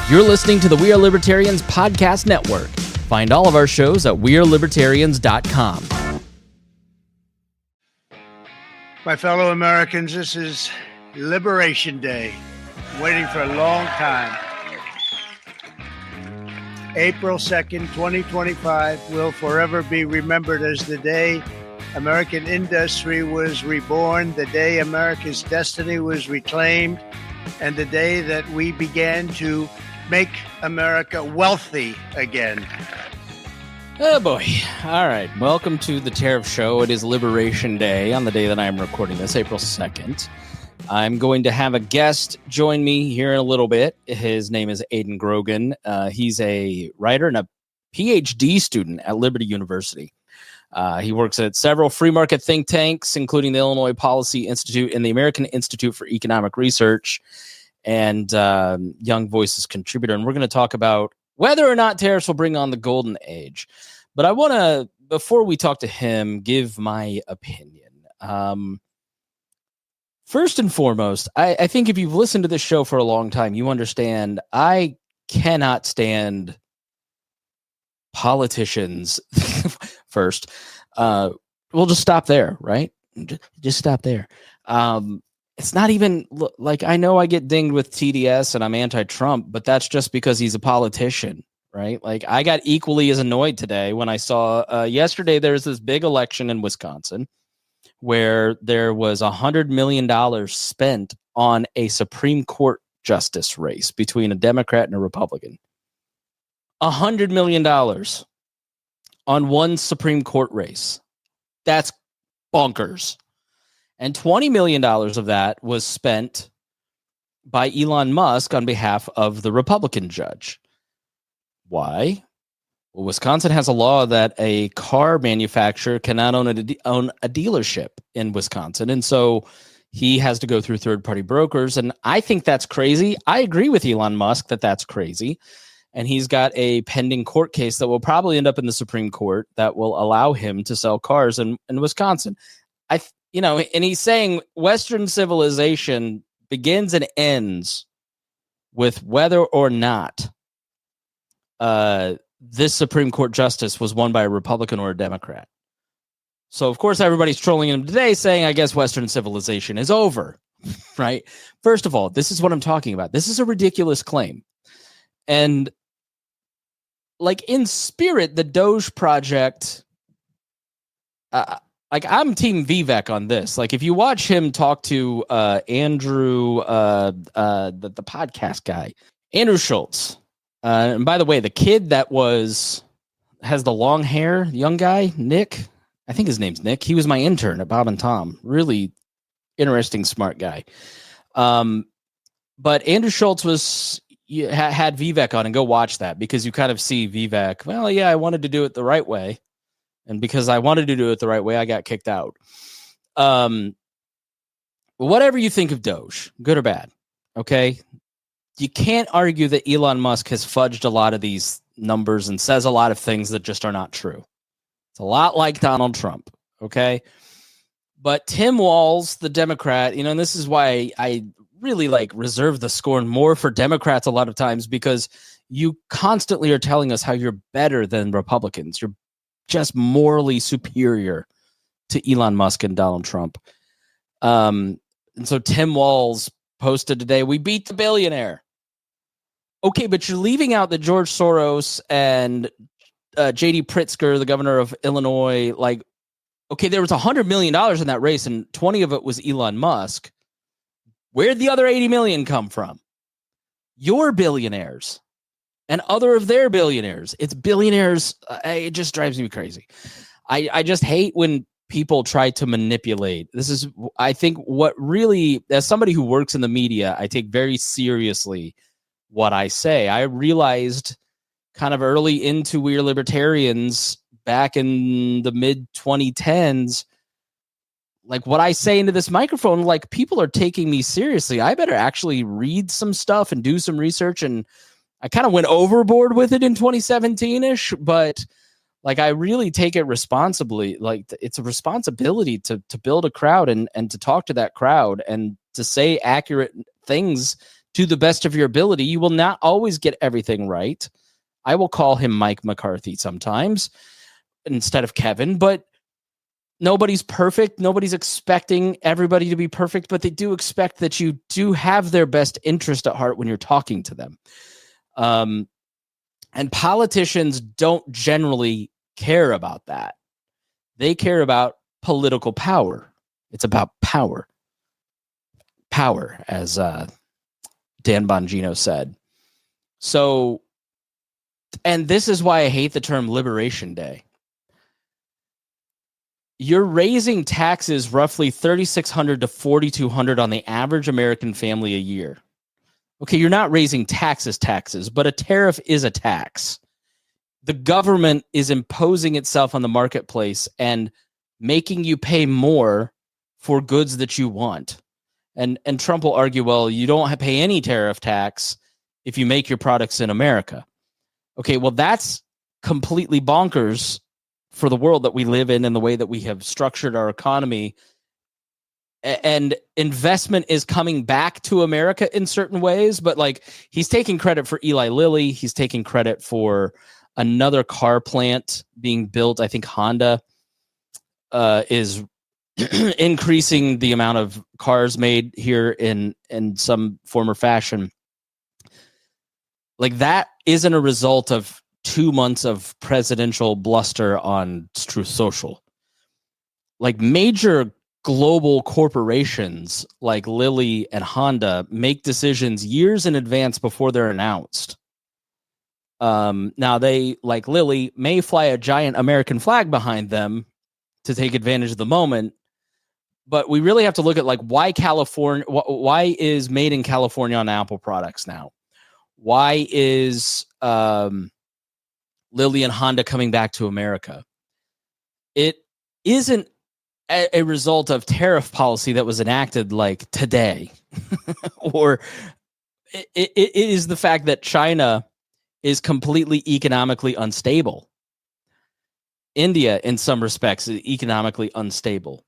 You're listening to the We Are Libertarians podcast network. Find all of our shows at wearelibertarians.com. My fellow Americans, this is Liberation Day. Waiting for a long time. April 2nd, 2025 will forever be remembered as the day American industry was reborn, the day America's destiny was reclaimed, and the day that we began to make America wealthy again. Oh boy. All right. Welcome to the Tariffs show. It is Liberation Day on the day that I'm recording this, April 2nd. I'm going to have a guest join me here in a little bit. His name is Aiden Grogan. He's a writer and a Ph.D. student at Liberty University. He works at several free market think tanks, including the Illinois Policy Institute and the American Institute for Economic Research, and Young Voices contributor. And we're going to talk about whether or not tariffs will bring on the golden age. But I want to, before we talk to him, give my opinion. First and foremost, I think if you've listened to this show for a long time, you understand I cannot stand politicians. First, we'll just stop there, right? Just stop there. It's not even like, I know I get dinged with TDS and I'm anti-Trump, but that's just because he's a politician, right? Like, I got equally as annoyed today when I saw yesterday there's this big election in Wisconsin where there was $100 million spent on a Supreme Court justice race between a Democrat and a Republican. $100 million on one Supreme Court race. That's bonkers. And $20 million of that was spent by Elon Musk on behalf of the Republican judge. Why? Well, Wisconsin has a law that a car manufacturer cannot own a dealership in Wisconsin. And so he has to go through third-party brokers. And I think that's crazy. I agree with Elon Musk that that's crazy. And he's got a pending court case that will probably end up in the Supreme Court that will allow him to sell cars in Wisconsin. And he's saying Western civilization begins and ends with whether or not this Supreme Court justice was won by a Republican or a Democrat. So, of course, everybody's trolling him today saying, I guess Western civilization is over, right? First of all, this is what I'm talking about. This is a ridiculous claim. And like, in spirit, the Doge Project, I'm Team Vivek on this. Like, if you watch him talk to Andrew, the podcast guy, Andrew Schultz, and by the way, the kid that has the long hair, young guy, Nick, I think his name's Nick. He was my intern at Bob and Tom. Really interesting, smart guy. But Andrew Schultz had Vivek on, and go watch that because you kind of see Vivek. Well, yeah, I wanted to do it the right way. And because I wanted to do it the right way, I got kicked out. Whatever you think of Doge, good or bad, okay? You can't argue that Elon Musk has fudged a lot of these numbers and says a lot of things that just are not true. It's a lot like Donald Trump, okay? But Tim Walz, the Democrat, and this is why I really reserve the scorn more for Democrats a lot of times, because you constantly are telling us how you're better than Republicans. You're just morally superior to Elon Musk and Donald Trump. And so Tim Walz posted today, we beat the billionaire. Okay, but you're leaving out that George Soros and J.D. Pritzker, the governor of Illinois, okay, there was $100 million in that race and 20 of it was Elon Musk. Where'd the other 80 million come from? Your billionaires. And other of their billionaires. It's billionaires. It just drives me crazy. I just hate when people try to manipulate. This is, I think, what really, as somebody who works in the media, I take very seriously what I say. I realized kind of early into We Are Libertarians back in the mid-2010s, what I say into this microphone, people are taking me seriously. I better actually read some stuff and do some research, and I kind of went overboard with it in 2017-ish, but I really take it responsibly. It's a responsibility to build a crowd and to talk to that crowd and to say accurate things to the best of your ability. You will not always get everything right. I will call him Mike McCarthy sometimes instead of Kevin, but nobody's perfect. Nobody's expecting everybody to be perfect, but they do expect that you do have their best interest at heart when you're talking to them. And politicians don't generally care about that. They care about political power. It's about power. Power, as Dan Bongino said. So, and this is why I hate the term Liberation Day. You're raising taxes roughly $3,600 to $4,200 on the average American family a year. Okay, you're not raising taxes, but a tariff is a tax. The government is imposing itself on the marketplace and making you pay more for goods that you want. And Trump will argue, well, you don't have to pay any tariff tax if you make your products in America. Okay, well, that's completely bonkers for the world that we live in and the way that we have structured our economy. And investment is coming back to America in certain ways, but like he's taking credit for Eli Lilly. He's taking credit for another car plant being built. I think Honda is increasing the amount of cars made here in some form or fashion. Like that isn't a result of 2 months of presidential bluster on Truth Social. Like major global corporations like Lilly and Honda make decisions years in advance before they're announced. Now they, like Lilly, may fly a giant American flag behind them to take advantage of the moment. But we really have to look at like why is made in California on Apple products now? Why is Lilly and Honda coming back to America? It isn't a result of tariff policy that was enacted like today, or it is the fact that China is completely economically unstable. India, in some respects, is economically unstable.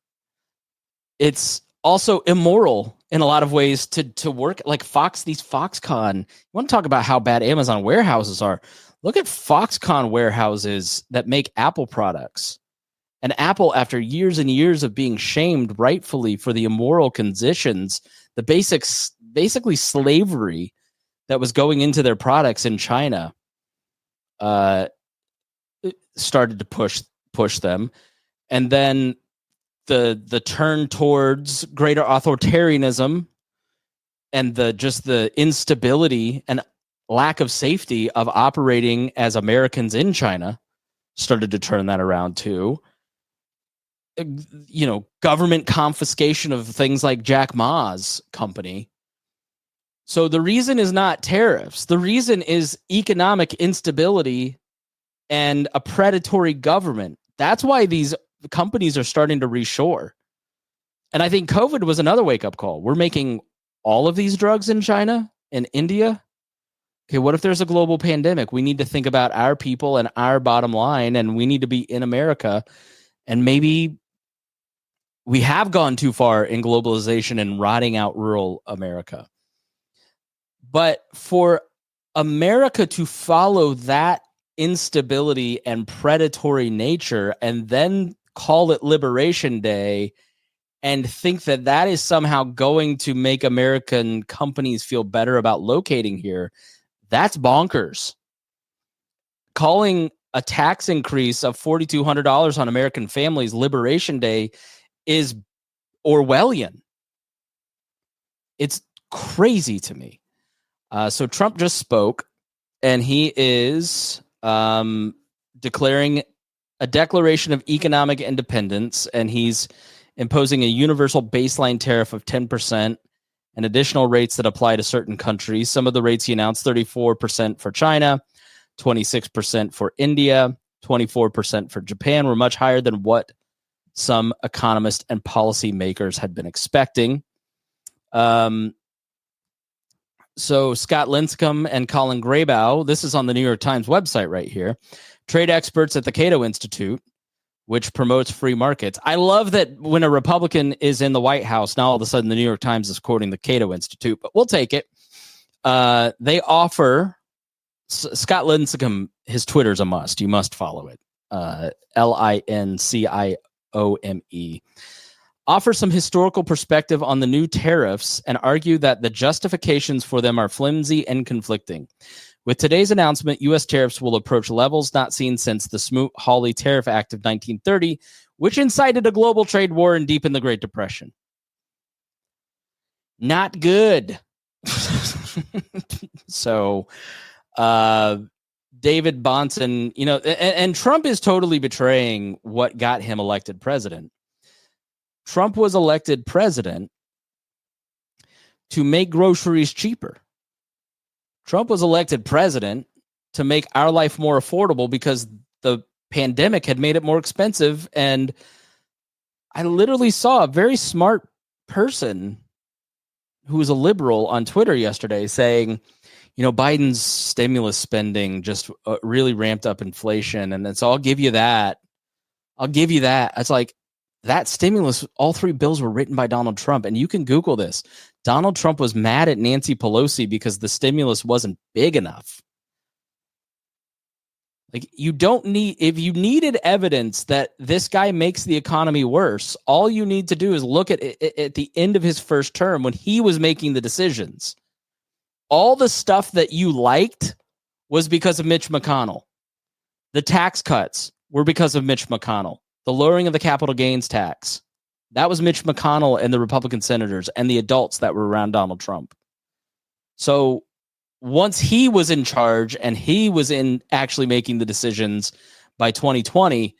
It's also immoral in a lot of ways to work like these Foxconn. You want to talk about how bad Amazon warehouses are? Look at Foxconn warehouses that make Apple products. And Apple, after years and years of being shamed rightfully for the immoral conditions, the basically slavery that was going into their products in China, started to push them. And then the turn towards greater authoritarianism and the instability and lack of safety of operating as Americans in China started to turn that around too. You know, government confiscation of things like Jack Ma's company. So the reason is not tariffs. The reason is economic instability and a predatory government. That's why these companies are starting to reshore. And I think COVID was another wake-up call. We're making all of these drugs in China and India. Okay, what if there's a global pandemic? We need to think about our people and our bottom line, and we need to be in America. And maybe we have gone too far in globalization and rotting out rural America. But for America to follow that instability and predatory nature and then call it Liberation Day and think that that is somehow going to make American companies feel better about locating here, that's bonkers. Calling a tax increase of $4,200 on American families Liberation Day is Orwellian. It's crazy to me. So Trump just spoke, and he is declaring a declaration of economic independence, and he's imposing a universal baseline tariff of 10% and additional rates that apply to certain countries. Some of the rates he announced: 34% for China, 26% for India, 24% for Japan, were much higher than what some economists and policymakers had been expecting. So Scott Linscomb and Colin Grabow, this is on the New York Times website right here, trade experts at the Cato Institute, which promotes free markets. I love that when a Republican is in the White House, now all of a sudden the New York Times is quoting the Cato Institute, but we'll take it. They offer Scott Lincicome, his Twitter's a must. You must follow it. Linciome. Offer some historical perspective on the new tariffs and argue that the justifications for them are flimsy and conflicting. With today's announcement, U.S. tariffs will approach levels not seen since the Smoot-Hawley Tariff Act of 1930, which incited a global trade war and deepened the Great Depression. Not good. So, David Bonson, and Trump is totally betraying what got him elected president. Trump was elected president to make groceries cheaper. Trump was elected president to make our life more affordable because the pandemic had made it more expensive. And I literally saw a very smart person who was a liberal on Twitter yesterday saying, Biden's stimulus spending just really ramped up inflation. And so I'll give you that. It's like that stimulus, all three bills were written by Donald Trump. And you can Google this. Donald Trump was mad at Nancy Pelosi because the stimulus wasn't big enough. Like, if you needed evidence that this guy makes the economy worse, all you need to do is look at the end of his first term when he was making the decisions. All the stuff that you liked was because of Mitch McConnell. The tax cuts were because of Mitch McConnell. The lowering of the capital gains tax, that was Mitch McConnell and the Republican senators and the adults that were around Donald Trump. So once he was in charge and he was in actually making the decisions by 2020,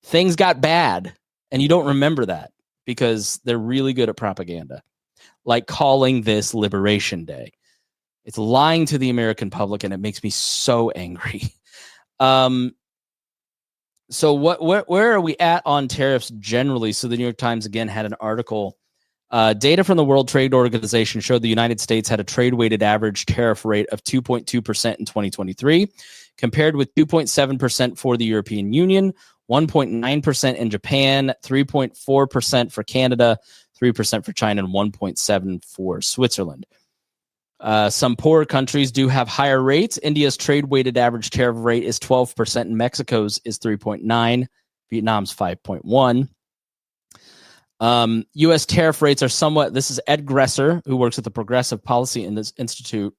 things got bad. And you don't remember that because they're really good at propaganda, like calling this Liberation Day. It's lying to the American public, and it makes me so angry. So where are we at on tariffs generally? So the New York Times again had an article. Data from the World Trade Organization showed the United States had a trade-weighted average tariff rate of 2.2% in 2023, compared with 2.7% for the European Union, 1.9% in Japan, 3.4% for Canada, 3% for China, and 1.7% for Switzerland. Some poorer countries do have higher rates. India's trade-weighted average tariff rate is 12%, and Mexico's is 3.9%. Vietnam's 5.1%. U.S. tariff rates are somewhat, this is Ed Gresser, who works at the Progressive Policy Institute.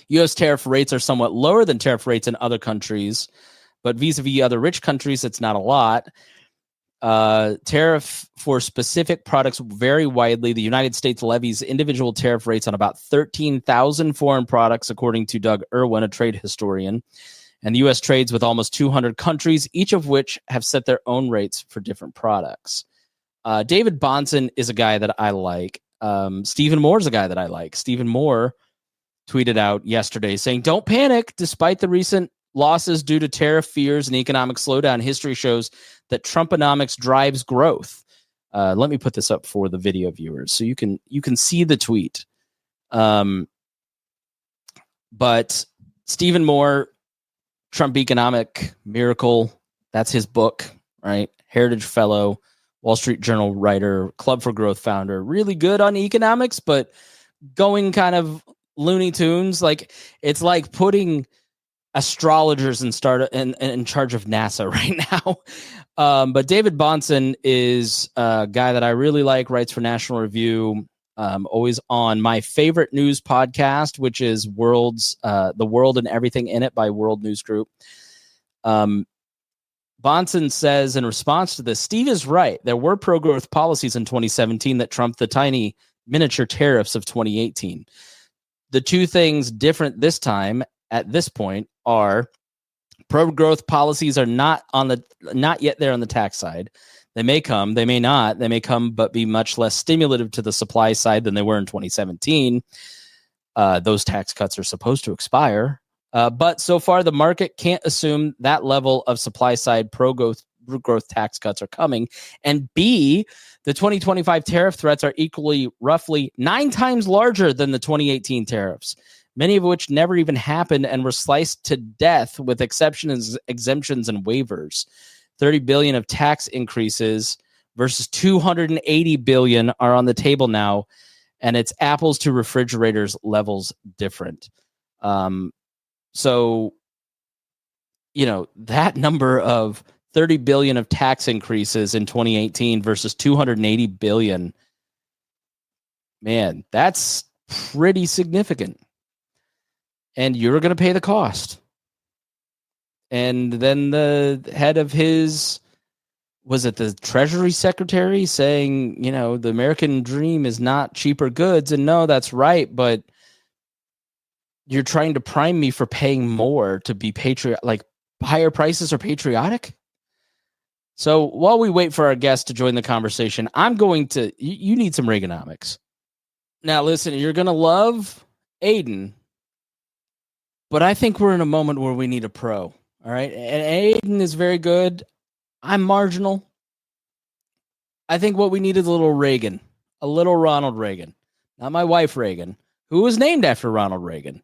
U.S. tariff rates are somewhat lower than tariff rates in other countries, but vis-a-vis other rich countries, it's not a lot. Tariff for specific products vary widely. The United States levies individual tariff rates on about 13,000 foreign products, according to Doug Irwin, a trade historian. And the U.S. trades with almost 200 countries, each of which have set their own rates for different products. David Bonson is a guy that I like. Stephen Moore is a guy that I like. Stephen Moore tweeted out yesterday saying, "Don't panic. Despite the recent losses due to tariff fears and economic slowdown, history shows that Trumponomics drives growth." Let me put this up for the video viewers so you can see the tweet. But Stephen Moore, Trump Economic Miracle, that's his book, right? Heritage Fellow, Wall Street Journal writer, Club for Growth founder, really good on economics, but going kind of Looney Tunes. Like, it's like putting astrologers in charge of NASA right now. But David Bonson is a guy that I really like, writes for National Review, always on my favorite news podcast, which is The World and Everything in It by World News Group. Bonson says in response to this, Steve is right. There were pro-growth policies in 2017 that trumped the tiny miniature tariffs of 2018. The two things different this time at this point are pro-growth policies are not yet there on the tax side. They may come, they may not. They may come, but be much less stimulative to the supply side than they were in 2017. Those tax cuts are supposed to expire. But so far, the market can't assume that level of supply side pro-growth tax cuts are coming. And B, the 2025 tariff threats are equally roughly 9 times larger than the 2018 tariffs, many of which never even happened and were sliced to death with exceptions, exemptions, and waivers. $30 billion of tax increases versus $280 billion are on the table now. and it's apples to refrigerators levels different. So, that number of 30 billion of tax increases in 2018 versus 280 billion, man, that's pretty significant. And you're going to pay the cost. And then the head of was it the Treasury Secretary saying, the American dream is not cheaper goods? And no, that's right. But you're trying to prime me for paying more to be patriotic, like higher prices are patriotic. So while we wait for our guest to join the conversation, I'm going to, you need some Reaganomics. Now, listen, you're going to love Aiden, but I think we're in a moment where we need a pro. All right. And Aiden is very good. I'm marginal. I think what we need is a little Reagan, a little Ronald Reagan, not my wife Reagan, who was named after Ronald Reagan.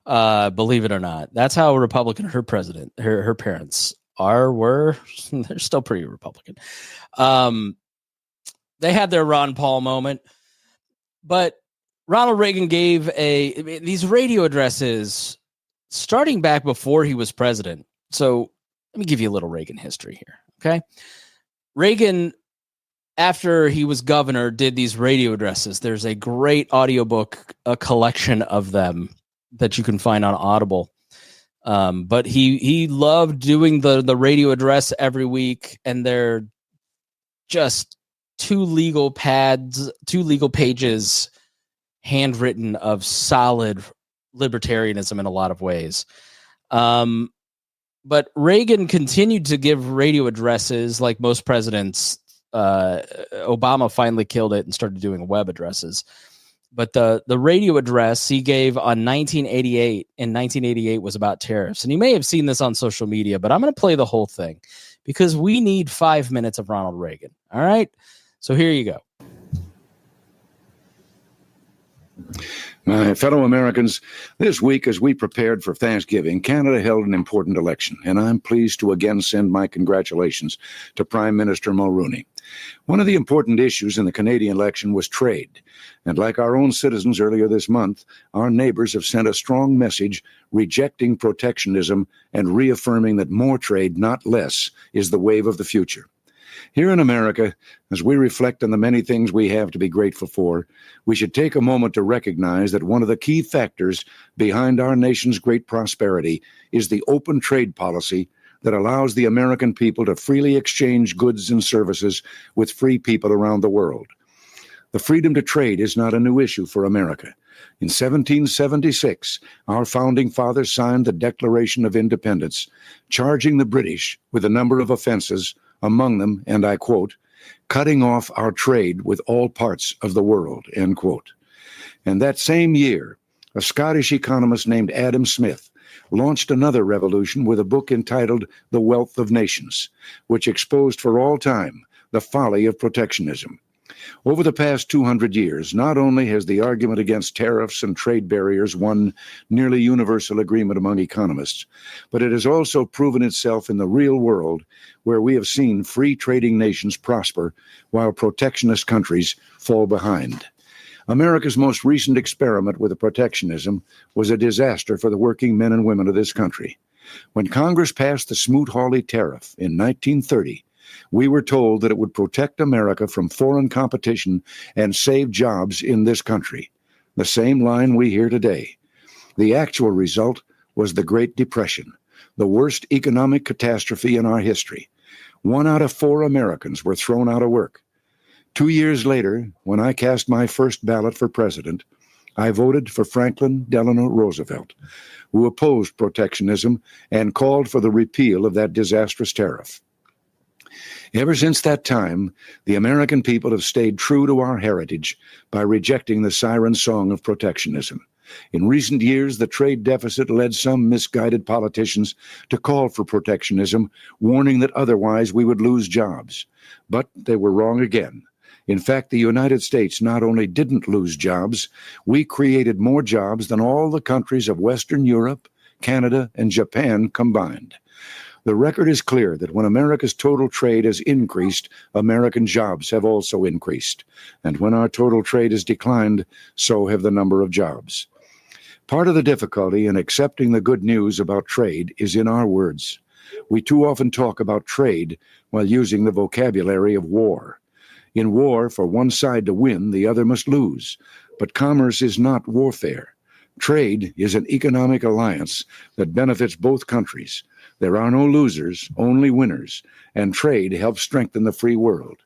Believe it or not, that's how Republican her parents were. They're still pretty Republican. They had their Ron Paul moment, but Ronald Reagan gave these radio addresses starting back before he was president. So let me give you a little Reagan history here. Okay. Reagan, after he was governor, did these radio addresses. There's a great audiobook, a collection of them that you can find on Audible. But he loved doing the radio address every week, and they're just two legal pages handwritten of solid libertarianism in a lot of ways. But Reagan continued to give radio addresses like most presidents. Obama finally killed it and started doing web addresses. But the radio address he gave in 1988 was about tariffs. And you may have seen this on social media, but I'm going to play the whole thing because we need 5 minutes of Ronald Reagan. All right. So here you go. My fellow Americans, this week as we prepared for Thanksgiving, Canada held an important election, and I'm pleased to again send my congratulations to Prime Minister Mulroney. One of the important issues in the Canadian election was trade, and like our own citizens earlier this month, our neighbors have sent a strong message rejecting protectionism and reaffirming that more trade, not less, is the wave of the future. Here in America, as we reflect on the many things we have to be grateful for, we should take a moment to recognize that one of the key factors behind our nation's great prosperity is the open trade policy that allows the American people to freely exchange goods and services with free people around the world. The freedom to trade is not a new issue for America. In 1776, our founding fathers signed the Declaration of Independence, charging the British with a number of offenses, among them, and I quote, cutting off our trade with all parts of the world, end quote. And that same year, a Scottish economist named Adam Smith launched another revolution with a book entitled The Wealth of Nations, which exposed for all time the folly of protectionism. Over the past 200 years, not only has the argument against tariffs and trade barriers won nearly universal agreement among economists, but it has also proven itself in the real world, where we have seen free trading nations prosper while protectionist countries fall behind. America's most recent experiment with protectionism was a disaster for the working men and women of this country. When Congress passed the Smoot-Hawley Tariff in 1930, we were told that it would protect America from foreign competition and save jobs in this country. The same line we hear today. The actual result was the Great Depression, the worst economic catastrophe in our history. 1 out of 4 Americans were thrown out of work. 2 years later, when I cast my first ballot for president, I voted for Franklin Delano Roosevelt, who opposed protectionism and called for the repeal of that disastrous tariff. Ever since that time, the American people have stayed true to our heritage by rejecting the siren song of protectionism. In recent years, the trade deficit led some misguided politicians to call for protectionism, warning that otherwise we would lose jobs. But they were wrong again. In fact, the United States not only didn't lose jobs, we created more jobs than all the countries of Western Europe, Canada, and Japan combined. The record is clear that when America's total trade has increased, American jobs have also increased. And when our total trade has declined, so have the number of jobs. Part of the difficulty in accepting the good news about trade is in our words. We too often talk about trade while using the vocabulary of war. In war, for one side to win, the other must lose. But commerce is not warfare. Trade is an economic alliance that benefits both countries. There are no losers, only winners, and trade helps strengthen the free world.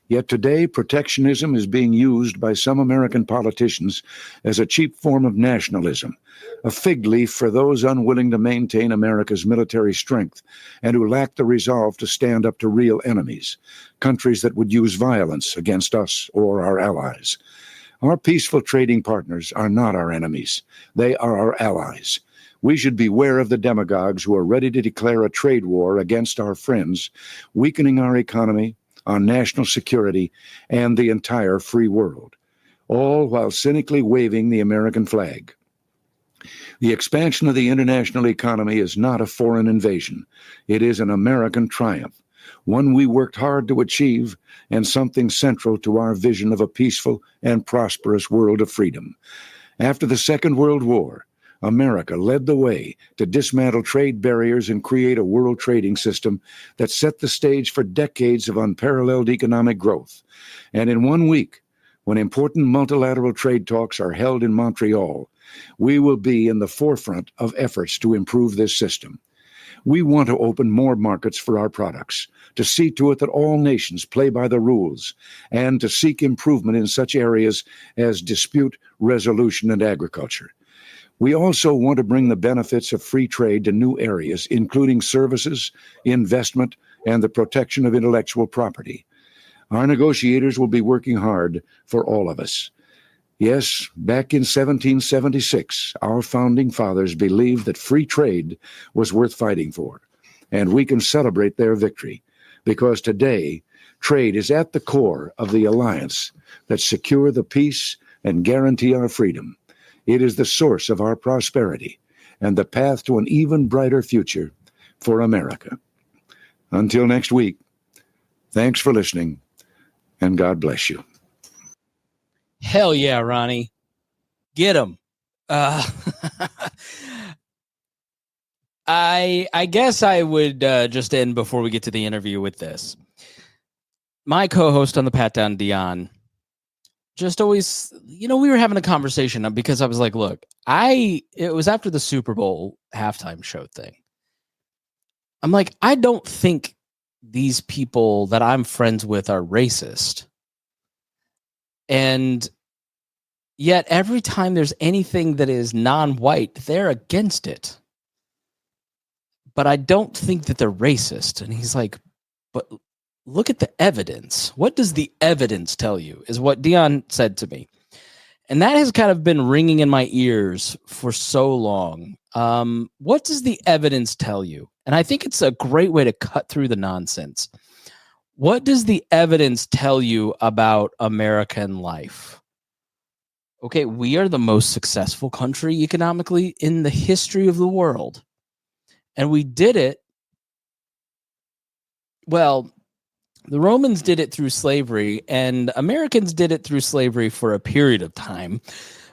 Yet today, protectionism is being used by some American politicians as a cheap form of nationalism, a fig leaf for those unwilling to maintain America's military strength and who lack the resolve to stand up to real enemies, countries that would use violence against us or our allies. Our peaceful trading partners are not our enemies. They are our allies. We should beware of the demagogues who are ready to declare a trade war against our friends, weakening our economy, our national security, and the entire free world, all while cynically waving the American flag. The expansion of the international economy is not a foreign invasion. It is an American triumph, one we worked hard to achieve and something central to our vision of a peaceful and prosperous world of freedom. After the Second World War, America led the way to dismantle trade barriers and create a world trading system that set the stage for decades of unparalleled economic growth. And in 1 week, when important multilateral trade talks are held in Montreal, we will be in the forefront of efforts to improve this system. We want to open more markets for our products, to see to it that all nations play by the rules, and to seek improvement in such areas as dispute resolution and agriculture. We also want to bring the benefits of free trade to new areas, including services, investment, and the protection of intellectual property. Our negotiators will be working hard for all of us. Yes, back in 1776, our founding fathers believed that free trade was worth fighting for, and we can celebrate their victory, because today, trade is at the core of the alliance that secure the peace and guarantee our freedom. It is the source of our prosperity and the path to an even brighter future for America. Until next week, thanks for listening, and God bless you. Hell yeah, Ronnie. Get him. I guess I would just end before we get to the interview with this. My co-host on the Pat Down, Dion, just always, we were having a conversation because I was like, look, it was after the Super Bowl halftime show thing. I'm like, I don't think these people that I'm friends with are racist. And yet every time there's anything that is non-white, they're against it. But I don't think that they're racist. And he's like, but look at the evidence. What does the evidence tell you is what Dion said to me. And that has kind of been ringing in my ears for so long. What does the evidence tell you? And I think it's a great way to cut through the nonsense. What does the evidence tell you about American life? Okay, we are the most successful country economically in the history of the world. And we did it. Well, the Romans did it through slavery, and Americans did it through slavery for a period of time.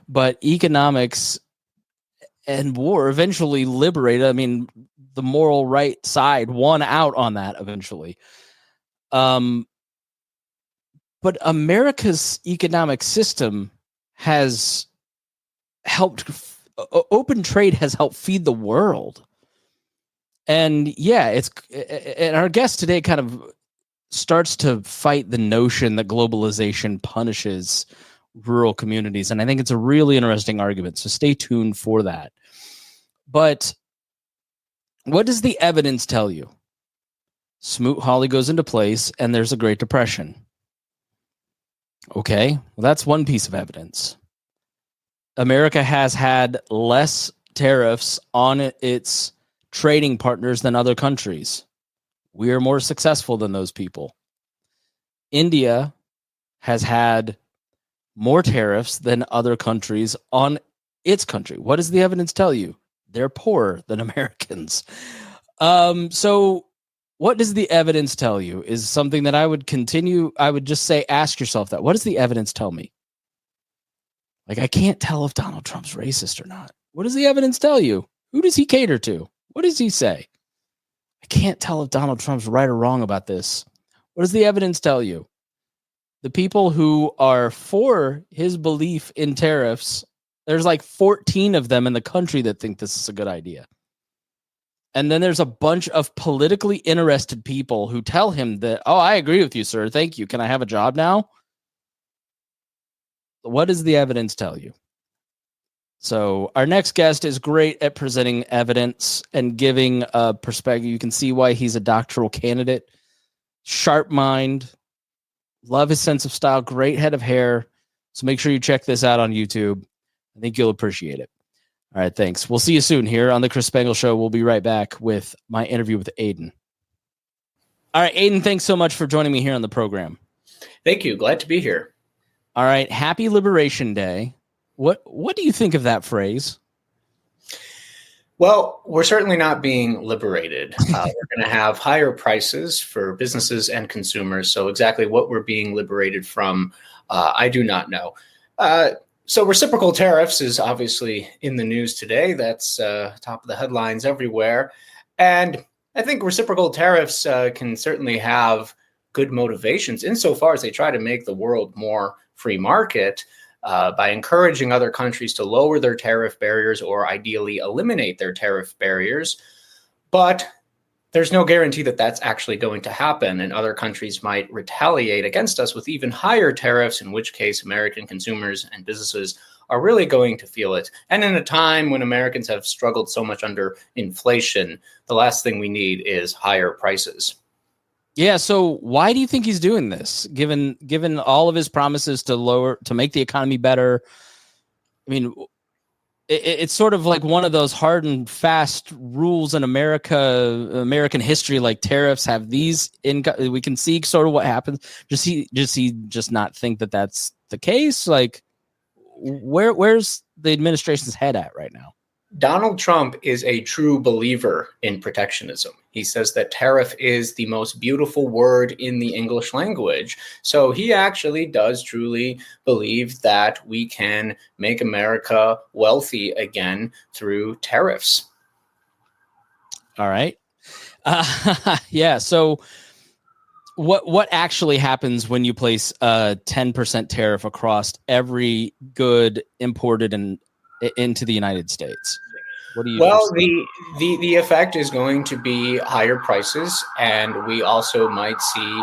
But economics and war eventually liberated. I mean, the moral right side won out on that eventually. But America's economic system has helped, open trade has helped feed the world. And yeah, and our guest today kind of starts to fight the notion that globalization punishes rural communities. And I think it's a really interesting argument. So stay tuned for that. But what does the evidence tell you? Smoot-Hawley goes into place and there's a Great Depression. Okay, well, that's one piece of evidence. America has had less tariffs on its trading partners than other countries. We are more successful than those people. India has had more tariffs than other countries on its country. What does the evidence tell you? They're poorer than Americans. So what does the evidence tell you is something that I would just say, ask yourself that. What does the evidence tell me? Like, I can't tell if Donald Trump's racist or not. What does the evidence tell you? Who does he cater to? What does he say? I can't tell if Donald Trump's right or wrong about this. What does the evidence tell you? The people who are for his belief in tariffs, there's like 14 of them in the country that think this is a good idea. And then there's a bunch of politically interested people who tell him that, oh, I agree with you, sir. Thank you. Can I have a job now? What does the evidence tell you? So our next guest is great at presenting evidence and giving a perspective. You can see why he's a doctoral candidate. Sharp mind. Love his sense of style. Great head of hair. So make sure you check this out on YouTube. I think you'll appreciate it. All right, thanks. We'll see you soon here on the Chris Spangle Show. We'll be right back with my interview with Aiden. All right, Aiden, thanks so much for joining me here on the program. Thank you. Glad to be here. All right, happy Liberation Day. What do you think of that phrase? Well, we're certainly not being liberated. We're going to have higher prices for businesses and consumers. So exactly what we're being liberated from, I do not know. So reciprocal tariffs is obviously in the news today. That's top of the headlines everywhere. And I think reciprocal tariffs can certainly have good motivations insofar as they try to make the world more free market by encouraging other countries to lower their tariff barriers or ideally eliminate their tariff barriers. But there's no guarantee that that's actually going to happen, and other countries might retaliate against us with even higher tariffs, in which case American consumers and businesses are really going to feel it. And in a time when Americans have struggled so much under inflation, the last thing we need is higher prices. Yeah, so why do you think he's doing this? Given all of his promises to make the economy better, I mean, it's sort of like one of those hard and fast rules in American history, like tariffs have these. We can see sort of what happens. Does he just not think that that's the case? Like, where's the administration's head at right now? Donald Trump is a true believer in protectionism. He says that tariff is the most beautiful word in the English language. So he actually does truly believe that we can make America wealthy again through tariffs. All right. Yeah. So what actually happens when you place a 10% tariff across every good imported into the United States? What do you? Well, the effect is going to be higher prices, and we also might see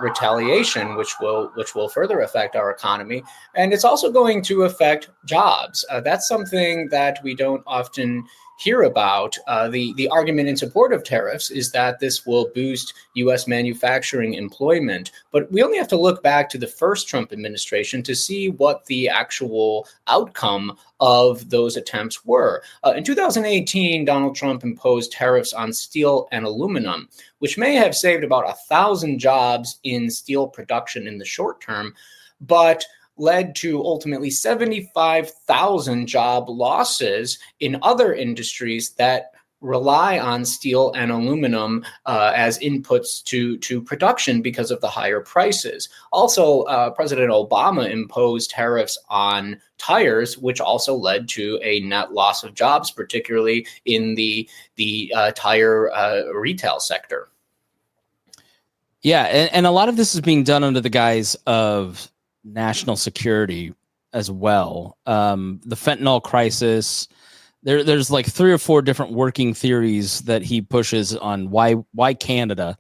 retaliation, which will further affect our economy, and it's also going to affect jobs. That's something that we don't often hear about. The argument in support of tariffs is that this will boost U.S. manufacturing employment, but we only have to look back to the first Trump administration to see what the actual outcome of those attempts were. In 2018, Donald Trump imposed tariffs on steel and aluminum, which may have saved about 1,000 jobs in steel production in the short term, but led to ultimately 75,000 job losses in other industries that rely on steel and aluminum as inputs to production because of the higher prices. Also, President Obama imposed tariffs on tires, which also led to a net loss of jobs, particularly in the tire retail sector. Yeah, and a lot of this is being done under the guise of national security as well. The fentanyl crisis. There's like 3 or 4 different working theories that he pushes on why Canada.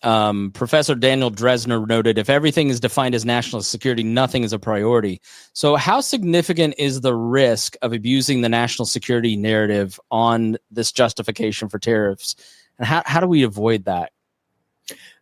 Professor Daniel Dresner noted, if everything is defined as national security, nothing is a priority. So how significant is the risk of abusing the national security narrative on this justification for tariffs? And how do we avoid that?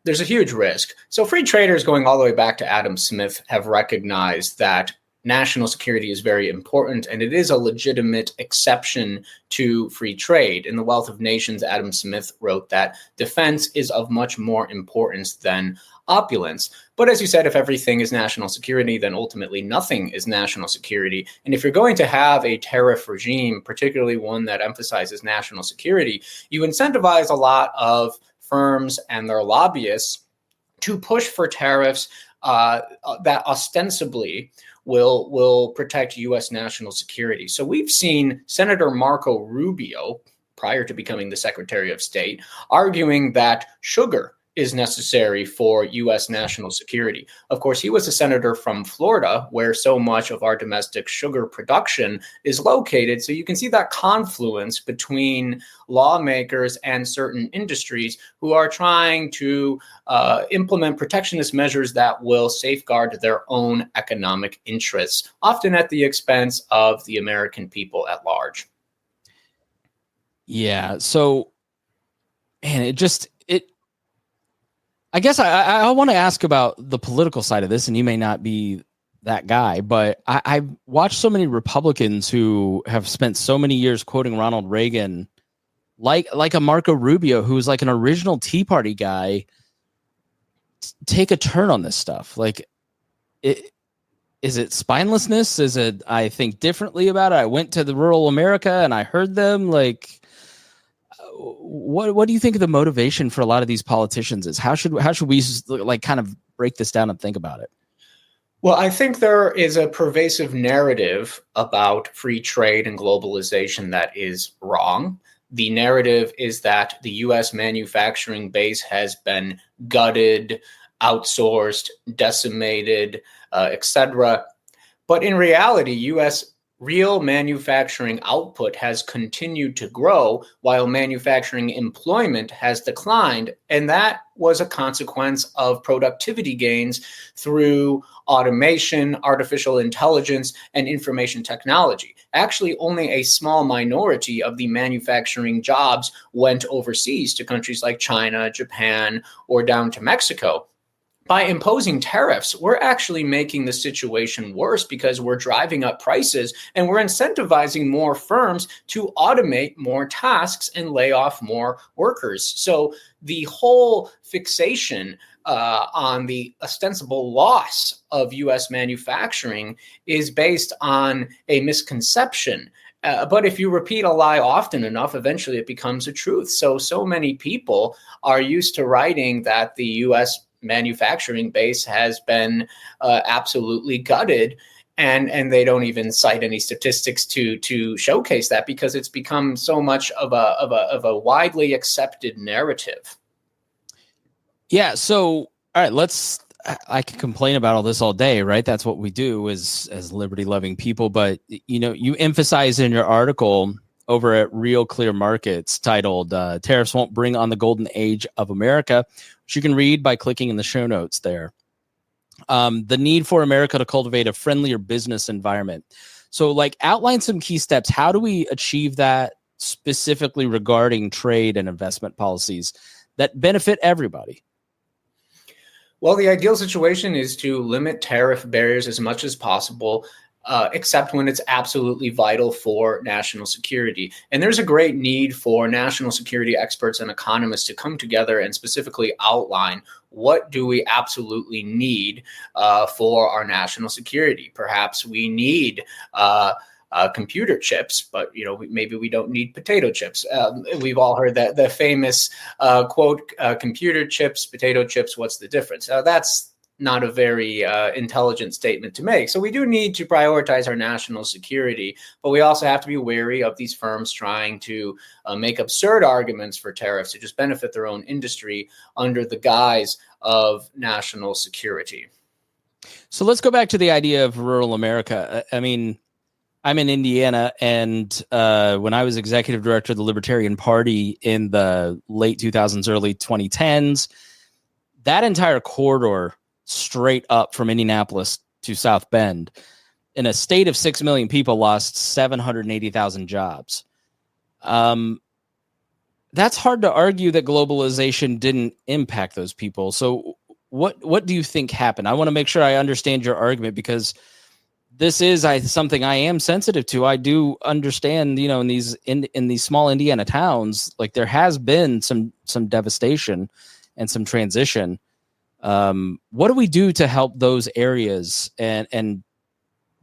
There's a huge risk. So free traders going all the way back to Adam Smith have recognized that national security is very important, and it is a legitimate exception to free trade. In The Wealth of Nations, Adam Smith wrote that defense is of much more importance than opulence. But as you said, if everything is national security, then ultimately nothing is national security. And if you're going to have a tariff regime, particularly one that emphasizes national security, you incentivize a lot of firms and their lobbyists to push for tariffs that ostensibly will protect U.S. national security. So we've seen Senator Marco Rubio, prior to becoming the Secretary of State, arguing that sugar is necessary for U.S. national security. Of course, he was a senator from Florida, where so much of our domestic sugar production is located. So you can see that confluence between lawmakers and certain industries who are trying to implement protectionist measures that will safeguard their own economic interests, often at the expense of the American people at large. Yeah. So, man, I guess I want to ask about the political side of this, and you may not be that guy, but I've watched so many Republicans who have spent so many years quoting Ronald Reagan, like a Marco Rubio, who's like an original Tea Party guy, take a turn on this stuff. Like, is it spinelessness? Is it I think differently about it? I went to the rural America and I heard them. Like, what do you think of the motivation for a lot of these politicians is? How should we like kind of break this down and think about it? Well, I think there is a pervasive narrative about free trade and globalization that is wrong. The narrative is that the U.S. manufacturing base has been gutted, outsourced, decimated, etc. But in reality, U.S. real manufacturing output has continued to grow while manufacturing employment has declined. And that was a consequence of productivity gains through automation, artificial intelligence, and information technology. Actually, only a small minority of the manufacturing jobs went overseas to countries like China, Japan, or down to Mexico. By imposing tariffs, we're actually making the situation worse because we're driving up prices and we're incentivizing more firms to automate more tasks and lay off more workers. So the whole fixation on the ostensible loss of U.S. manufacturing is based on a misconception. But if you repeat a lie often enough, eventually it becomes a truth. So many people are used to writing that the U.S. manufacturing base has been absolutely gutted, and they don't even cite any statistics to showcase that because it's become so much of a widely accepted narrative. Yeah. So, all right, I can complain about all this all day, right? That's what we do as liberty loving people. But, you emphasize in your article over at Real Clear Markets titled Tariffs Won't Bring on the Golden Age of America, which you can read by clicking in the show notes there. The need for America to cultivate a friendlier business environment. So outline some key steps. How do we achieve that specifically regarding trade and investment policies that benefit everybody? Well, the ideal situation is to limit tariff barriers as much as possible, except when it's absolutely vital for national security. And there's a great need for national security experts and economists to come together and specifically outline what do we absolutely need for our national security. Perhaps we need computer chips, but maybe we don't need potato chips. We've all heard that the famous quote, computer chips, potato chips, what's the difference? That's not a very intelligent statement to make. So we do need to prioritize our national security, but we also have to be wary of these firms trying to make absurd arguments for tariffs to just benefit their own industry under the guise of national security. So let's go back to the idea of rural America. I mean, I'm in Indiana, and when I was executive director of the Libertarian Party in the late 2000s, early 2010s, that entire corridor straight up from Indianapolis to South Bend, in a state of 6 million people, lost 780,000 jobs. That's hard to argue that globalization didn't impact those people. So what do you think happened? I want to make sure I understand your argument, because this is something I am sensitive to. I do understand, in these small Indiana towns, like there has been some devastation and some transition. What do we do to help those areas and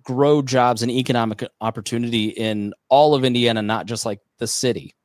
grow jobs and economic opportunity in all of Indiana, not just like the city?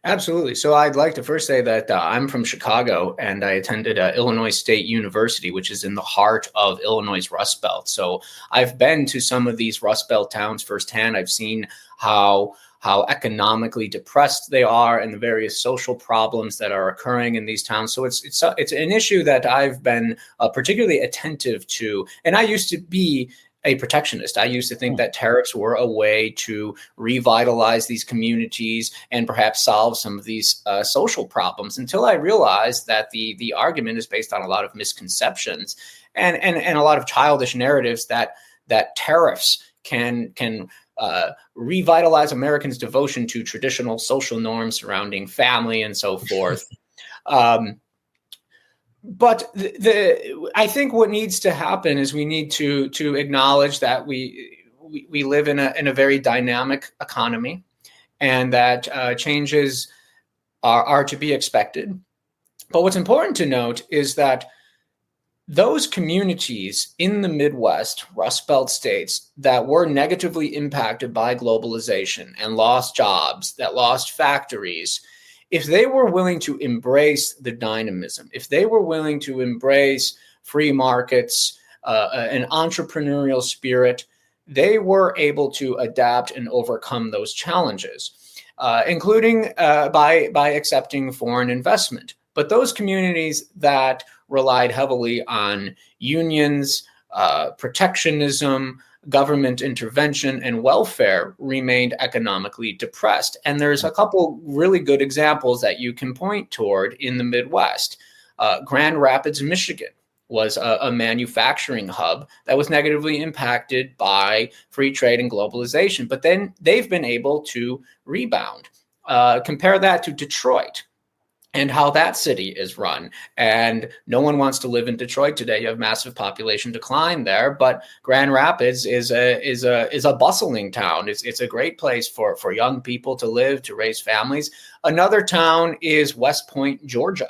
Absolutely. So I'd like to first say that I'm from Chicago, and I attended Illinois State University, which is in the heart of Illinois' Rust Belt. So I've been to some of these Rust Belt towns firsthand. I've seen how economically depressed they are and the various social problems that are occurring in these towns. So it's an issue that I've been particularly attentive to. And I used to be a protectionist. I used to think that tariffs were a way to revitalize these communities and perhaps solve some of these social problems, until I realized that the argument is based on a lot of misconceptions and a lot of childish narratives that tariffs can revitalize Americans' devotion to traditional social norms surrounding family and so forth. But I think what needs to happen is we need to acknowledge that we live in a very dynamic economy, and that changes are to be expected. But what's important to note is that those communities in the Midwest, Rust Belt states, that were negatively impacted by globalization and lost jobs, that lost factories, if they were willing to embrace the dynamism, if they were willing to embrace free markets, an entrepreneurial spirit, they were able to adapt and overcome those challenges, including by accepting foreign investment. But those communities that relied heavily on unions, protectionism, government intervention, and welfare remained economically depressed. And there's a couple really good examples that you can point toward in the Midwest. Grand Rapids, Michigan was a manufacturing hub that was negatively impacted by free trade and globalization, but then they've been able to rebound. Compare that to Detroit and how that city is run. And no one wants to live in Detroit today. You have massive population decline there, but Grand Rapids is a bustling town. It's a great place for young people to live, to raise families. Another town is West Point, Georgia.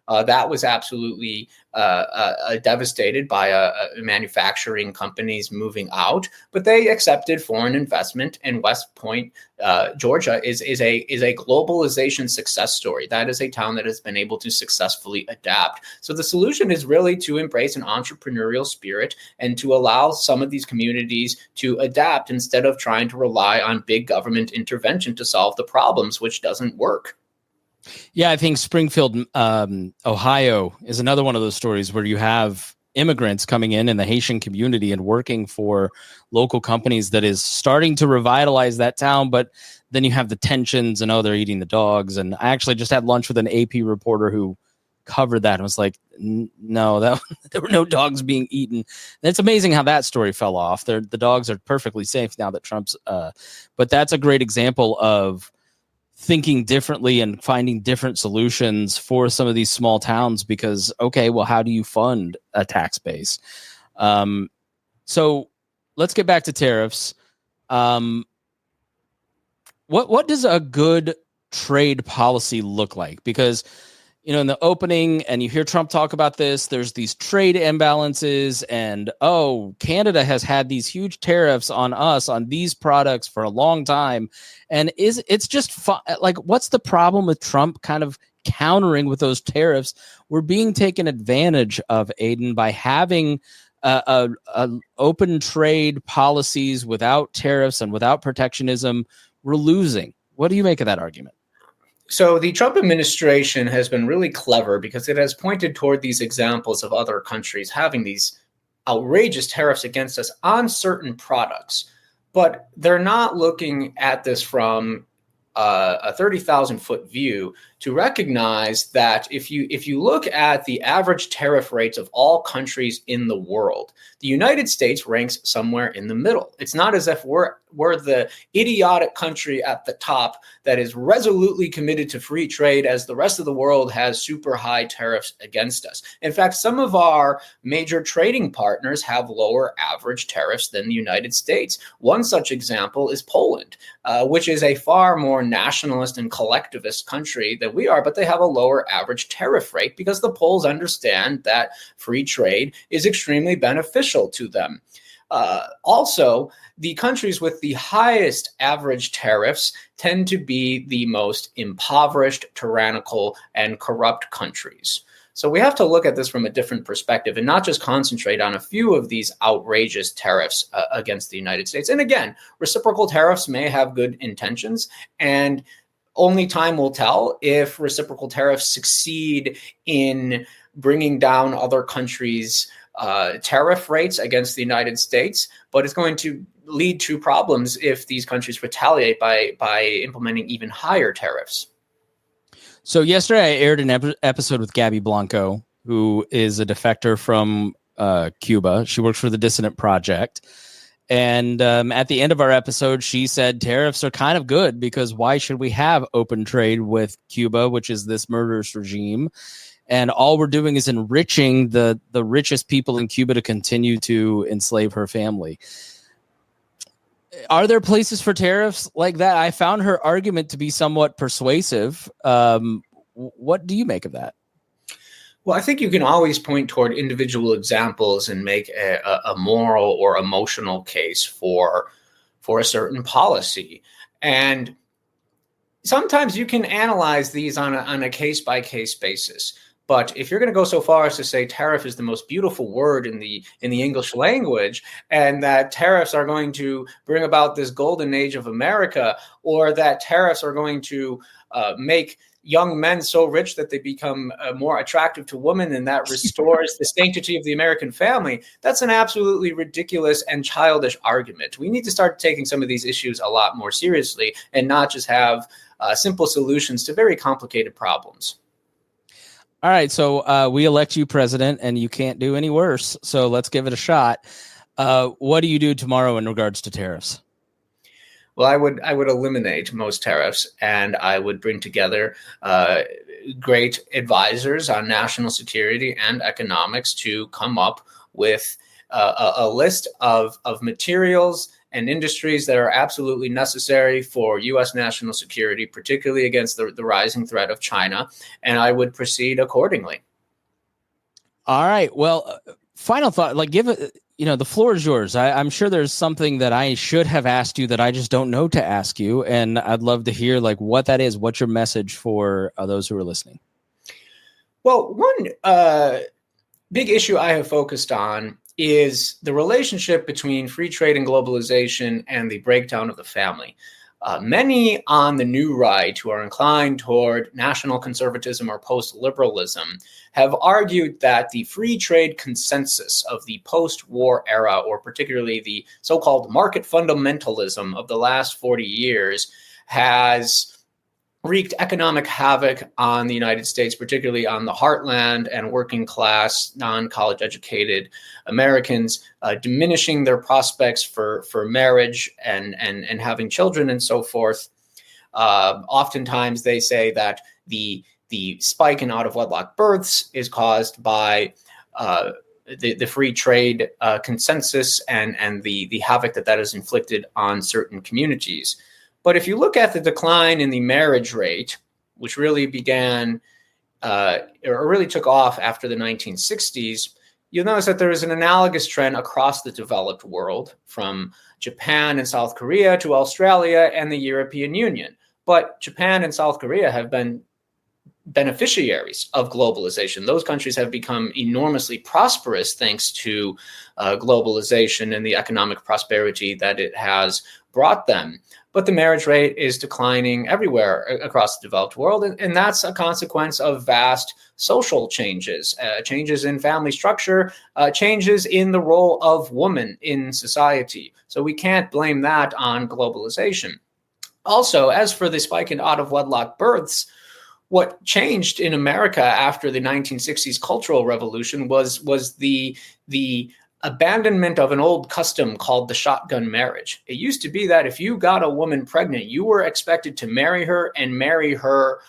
That was absolutely devastated by manufacturing companies moving out, but they accepted foreign investment. And West Point, Georgia, is a globalization success story. That is a town that has been able to successfully adapt. So the solution is really to embrace an entrepreneurial spirit and to allow some of these communities to adapt instead of trying to rely on big government intervention to solve the problems, which doesn't work. Yeah, I think Springfield, Ohio is another one of those stories where you have immigrants coming in the Haitian community and working for local companies that is starting to revitalize that town. But then you have the tensions and, they're eating the dogs. And I actually just had lunch with an AP reporter who covered that and was like, no, there were no dogs being eaten. And it's amazing how that story fell off. The dogs are perfectly safe now that Trump's, but that's a great example of thinking differently and finding different solutions for some of these small towns, because, okay, well, how do you fund a tax base? So let's get back to tariffs. What does a good trade policy look like? Because, in the opening, and you hear Trump talk about this, there's these trade imbalances, and Canada has had these huge tariffs on us on these products for a long time. And it's just like, what's the problem with Trump kind of countering with those tariffs? We're being taken advantage of, Aiden, by having a open trade policies without tariffs and without protectionism. We're losing. What do you make of that argument? So the Trump administration has been really clever because it has pointed toward these examples of other countries having these outrageous tariffs against us on certain products. But they're not looking at this from a 30,000-foot view to recognize that if you look at the average tariff rates of all countries in the world, the United States ranks somewhere in the middle. It's not as if we're the idiotic country at the top that is resolutely committed to free trade as the rest of the world has super high tariffs against us. In fact, some of our major trading partners have lower average tariffs than the United States. One such example is Poland, which is a far more nationalist and collectivist country than we are, but they have a lower average tariff rate because the Poles understand that free trade is extremely beneficial to them. Also, the countries with the highest average tariffs tend to be the most impoverished, tyrannical, and corrupt countries. So we have to look at this from a different perspective and not just concentrate on a few of these outrageous tariffs against the United States. And again, reciprocal tariffs may have good intentions, and only time will tell if reciprocal tariffs succeed in bringing down other countries' tariff rates against the United States, but it's going to lead to problems if these countries retaliate by implementing even higher tariffs. So yesterday I aired an episode with Gabby Blanco, who is a defector from Cuba. She works for the Dissident Project. And at the end of our episode, she said tariffs are kind of good because why should we have open trade with Cuba, which is this murderous regime? And all we're doing is enriching the richest people in Cuba to continue to enslave her family. Are there places for tariffs like that? I found her argument to be somewhat persuasive. What do you make of that? Well, I think you can always point toward individual examples and make a moral or emotional case for a certain policy. And sometimes you can analyze these on a case-by-case basis. But if you're going to go so far as to say tariff is the most beautiful word in the English language, and that tariffs are going to bring about this golden age of America, or that tariffs are going to make young men so rich that they become more attractive to women, and that restores the sanctity of the American family, that's an absolutely ridiculous and childish argument. We need to start taking some of these issues a lot more seriously and not just have simple solutions to very complicated problems. All right, so we elect you president, and you can't do any worse. So let's give it a shot. What do you do tomorrow in regards to tariffs? Well, I would eliminate most tariffs, and I would bring together great advisors on national security and economics to come up with a list of materials and industries that are absolutely necessary for U.S. national security, particularly against the rising threat of China, and I would proceed accordingly. All right. Well, final thought, the floor is yours. I'm sure there's something that I should have asked you that I just don't know to ask you, and I'd love to hear what that is. What's your message for those who are listening? Well, one big issue I have focused on is the relationship between free trade and globalization and the breakdown of the family. Many on the new right who are inclined toward national conservatism or post-liberalism have argued that the free trade consensus of the post-war era, or particularly the so-called market fundamentalism of the last 40 years, has wreaked economic havoc on the United States, particularly on the heartland and working class, non-college educated Americans, diminishing their prospects for marriage and having children and so forth. Oftentimes they say that the spike in out-of-wedlock births is caused by the free trade consensus and the havoc that has inflicted on certain communities. But if you look at the decline in the marriage rate, which really began or really took off after the 1960s, you'll notice that there is an analogous trend across the developed world, from Japan and South Korea to Australia and the European Union. But Japan and South Korea have been beneficiaries of globalization. Those countries have become enormously prosperous thanks to globalization and the economic prosperity that it has brought them. But the marriage rate is declining everywhere across the developed world. And that's a consequence of vast social changes, changes in family structure, changes in the role of woman in society. So we can't blame that on globalization. Also, as for the spike in out of wedlock births, what changed in America after the 1960s cultural revolution was the abandonment of an old custom called the shotgun marriage. It used to be that if you got a woman pregnant, you were expected to marry her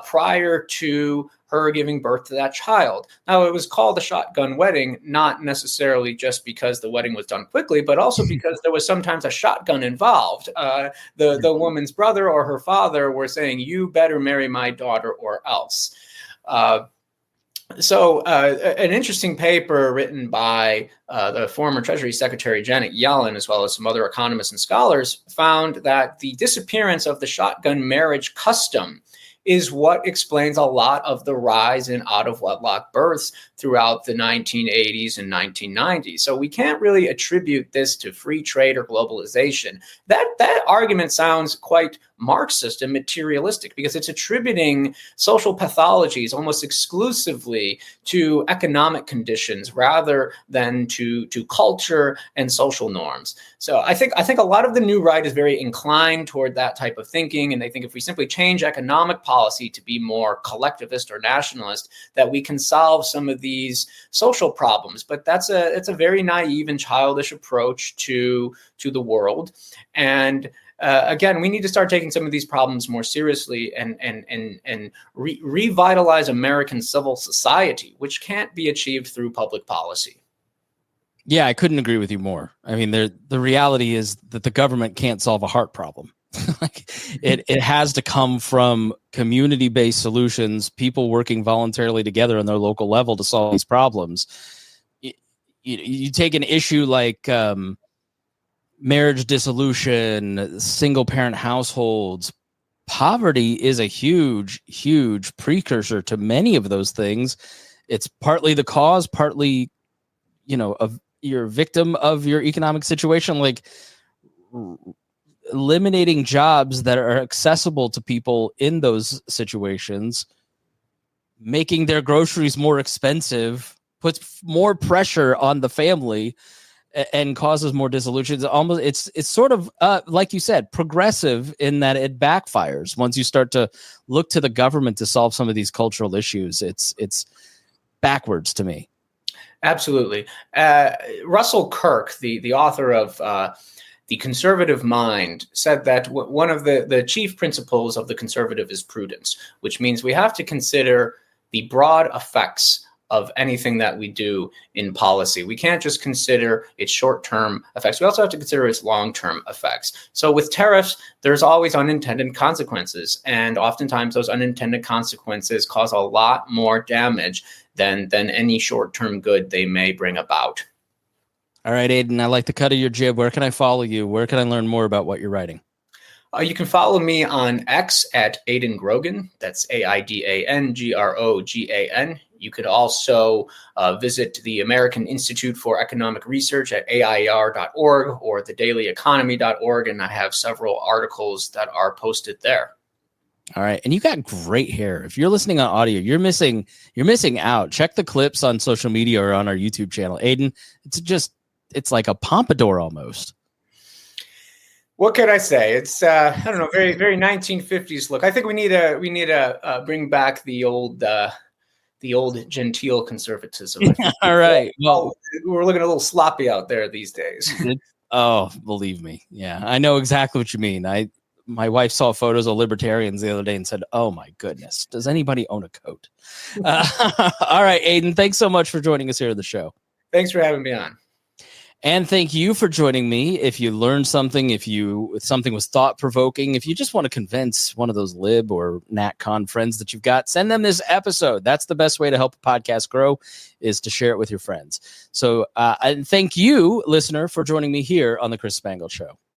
prior to her giving birth to that child. Now, it was called a shotgun wedding, not necessarily just because the wedding was done quickly, but also because there was sometimes a shotgun involved. The woman's brother or her father were saying, "You better marry my daughter or else." So an interesting paper written by the former Treasury Secretary Janet Yellen, as well as some other economists and scholars, found that the disappearance of the shotgun marriage custom is what explains a lot of the rise in out-of-wedlock births throughout the 1980s and 1990s. So we can't really attribute this to free trade or globalization. That argument sounds quite Marxist and materialistic because it's attributing social pathologies almost exclusively to economic conditions rather than to culture and social norms. So I think a lot of the new right is very inclined toward that type of thinking, and they think if we simply change economic policy to be more collectivist or nationalist, that we can solve some of these social problems. But it's a very naive and childish approach to the world. And again, we need to start taking some of these problems more seriously and revitalize American civil society, which can't be achieved through public policy. Yeah, I couldn't agree with you more. I mean, the reality is that the government can't solve a heart problem. Like it has to come from community-based solutions, people working voluntarily together on their local level to solve these problems. You take an issue like marriage dissolution, single-parent households. Poverty is a huge, huge precursor to many of those things. It's partly the cause, partly, of you're a victim of your economic situation. Like eliminating jobs that are accessible to people in those situations, making their groceries more expensive, puts more pressure on the family and causes more dissolution. It's sort of like you said, progressive in that it backfires once you start to look to the government to solve some of these cultural issues. It's backwards to me. Absolutely. Russell Kirk, the author of The Conservative Mind, said that one of the chief principles of the conservative is prudence, which means we have to consider the broad effects of anything that we do in policy. We can't just consider its short-term effects. We also have to consider its long-term effects. So with tariffs, there's always unintended consequences. And oftentimes those unintended consequences cause a lot more damage than any short-term good they may bring about. All right, Aiden, I like the cut of your jib. Where can I follow you? Where can I learn more about what you're writing? You can follow me on X at Aiden Grogan. That's AIDANGROGAN. You could also visit the American Institute for Economic Research at AIER.org or thedailyeconomy.org, and I have several articles that are posted there. All right. And you got great hair. If you're listening on audio, you're missing out. Check the clips on social media or on our YouTube channel. Aiden, it's like a pompadour almost. What can I say? It's I don't know, very, very 1950s look. I think we need to bring back the old genteel conservatism. All right. Well, we're looking a little sloppy out there these days. Oh, believe me. Yeah, I know exactly what you mean. My wife saw photos of libertarians the other day and said, "Oh my goodness, does anybody own a coat?" All right, Aiden, thanks so much for joining us here on the show. Thanks for having me on. And thank you for joining me. If you learned something, if something was thought-provoking, if you just want to convince one of those lib or NatCon friends that you've got, send them this episode. That's the best way to help a podcast grow, is to share it with your friends. So and thank you, listener, for joining me here on The Chris Spangle Show.